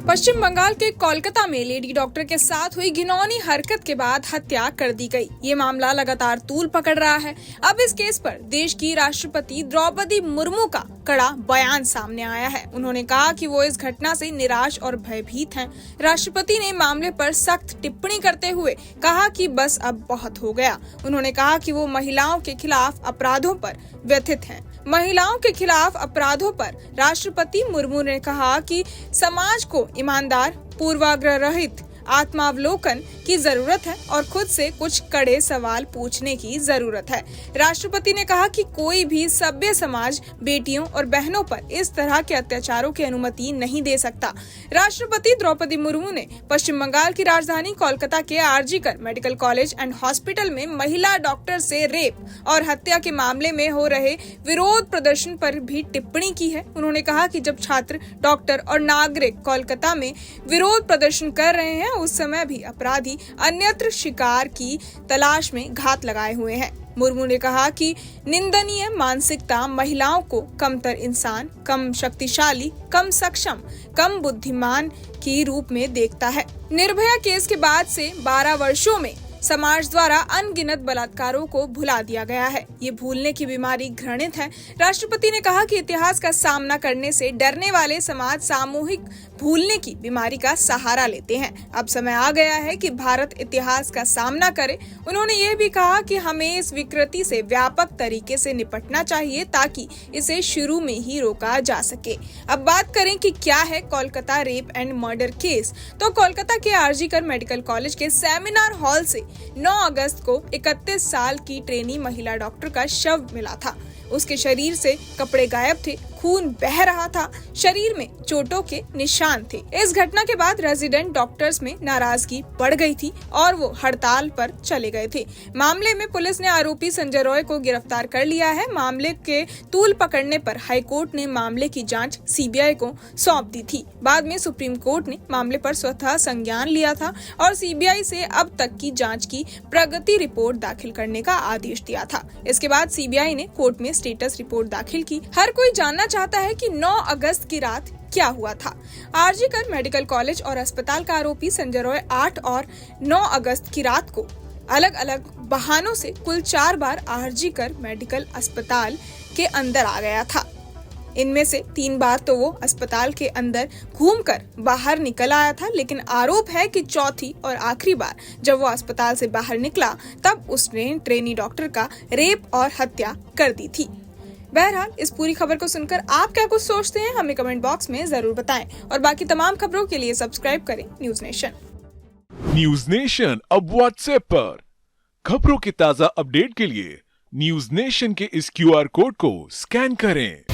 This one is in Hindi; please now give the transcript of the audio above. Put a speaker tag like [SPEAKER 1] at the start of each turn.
[SPEAKER 1] पश्चिम बंगाल के कोलकाता में लेडी डॉक्टर के साथ हुई घिनौनी हरकत के बाद हत्या कर दी गई। ये मामला लगातार तूल पकड़ रहा है। अब इस केस पर देश की राष्ट्रपति द्रौपदी मुर्मू का कड़ा बयान सामने आया है। उन्होंने कहा कि वो इस घटना से निराश और भयभीत हैं। राष्ट्रपति ने मामले पर सख्त टिप्पणी करते हुए कहा कि बस अब बहुत हो गया। उन्होंने कहा कि वो महिलाओं के खिलाफ अपराधों पर व्यथित हैं। महिलाओं के खिलाफ अपराधों पर राष्ट्रपति मुर्मू ने कहा कि समाज को ईमानदार, पूर्वाग्रह रहित आत्मावलोकन की जरूरत है और खुद से कुछ कड़े सवाल पूछने की जरूरत है। राष्ट्रपति ने कहा कि कोई भी सभ्य समाज बेटियों और बहनों पर इस तरह के अत्याचारों की अनुमति नहीं दे सकता। राष्ट्रपति द्रौपदी मुर्मू ने पश्चिम बंगाल की राजधानी कोलकाता के RG Kar medical college and hospital में महिला डॉक्टर से रेप और हत्या के मामले में हो रहे विरोध प्रदर्शन पर भी टिप्पणी की है। उन्होंने कहा कि जब छात्र, डॉक्टर और नागरिक कोलकाता में विरोध प्रदर्शन कर रहे हैं, उस समय भी अपराधी अन्यत्र शिकार की तलाश में घात लगाए हुए हैं। मुर्मू ने कहा कि निंदनीय मानसिकता महिलाओं को कमतर इंसान, कम शक्तिशाली, कम सक्षम, कम बुद्धिमान की रूप में देखता है। निर्भया केस के बाद से 12 वर्षों में समाज द्वारा अनगिनत बलात्कारों को भुला दिया गया है। ये भूलने की बीमारी घृणित है। राष्ट्रपति ने कहा कि इतिहास का सामना करने से डरने वाले समाज सामूहिक भूलने की बीमारी का सहारा लेते हैं। अब समय आ गया है कि भारत इतिहास का सामना करे। उन्होंने ये भी कहा कि हमें इस विकृति से व्यापक तरीके से निपटना चाहिए ताकि इसे शुरू में ही रोका जा सके। अब बात करें कि क्या है Kolkata rape and murder case, तो कोलकाता के आरजीकर मेडिकल कॉलेज के सेमिनार हॉल से 9 अगस्त को 31 साल की ट्रेनी महिला डॉक्टर का शव मिला था। उसके शरीर से कपड़े गायब थे, खून बह रहा था, शरीर में चोटों के निशान थे। इस घटना के बाद रेजिडेंट डॉक्टर्स में नाराजगी बढ़ गई थी और वो हड़ताल पर चले गए थे। मामले में पुलिस ने आरोपी संजय रॉय को गिरफ्तार कर लिया है। मामले के तूल पकड़ने पर हाईकोर्ट ने मामले की जांच सीबीआई को सौंप दी थी। बाद में सुप्रीम कोर्ट ने मामले पर स्वतः संज्ञान लिया था और सीबीआई से अब तक की जांच की प्रगति रिपोर्ट दाखिल करने का आदेश दिया था। इसके बाद सीबीआई ने कोर्ट में स्टेटस रिपोर्ट दाखिल की। हर कोई जानना चाहता है कि 9 अगस्त की रात क्या हुआ था। आरजीकर मेडिकल कॉलेज और अस्पताल का आरोपी संजय रॉय 8 और 9 अगस्त की रात को अलग अलग बहानों से कुल 4 बार आरजीकर मेडिकल अस्पताल के अंदर आ गया था। इनमें से 3 बार तो वो अस्पताल के अंदर घूमकर बाहर निकल आया था, लेकिन आरोप है कि चौथी और आखिरी बार जब वो अस्पताल से बाहर निकला तब उसने ट्रेनी डॉक्टर का रेप और हत्या कर दी थी। बहरहाल इस पूरी खबर को सुनकर आप क्या कुछ सोचते हैं, हमें कमेंट बॉक्स में जरूर बताएं और बाकी तमाम खबरों के लिए सब्सक्राइब करें न्यूज नेशन।
[SPEAKER 2] न्यूज नेशन अब व्हाट्सएप पर खबरों के ताजा अपडेट के लिए न्यूज नेशन के इस QR कोड को स्कैन करें।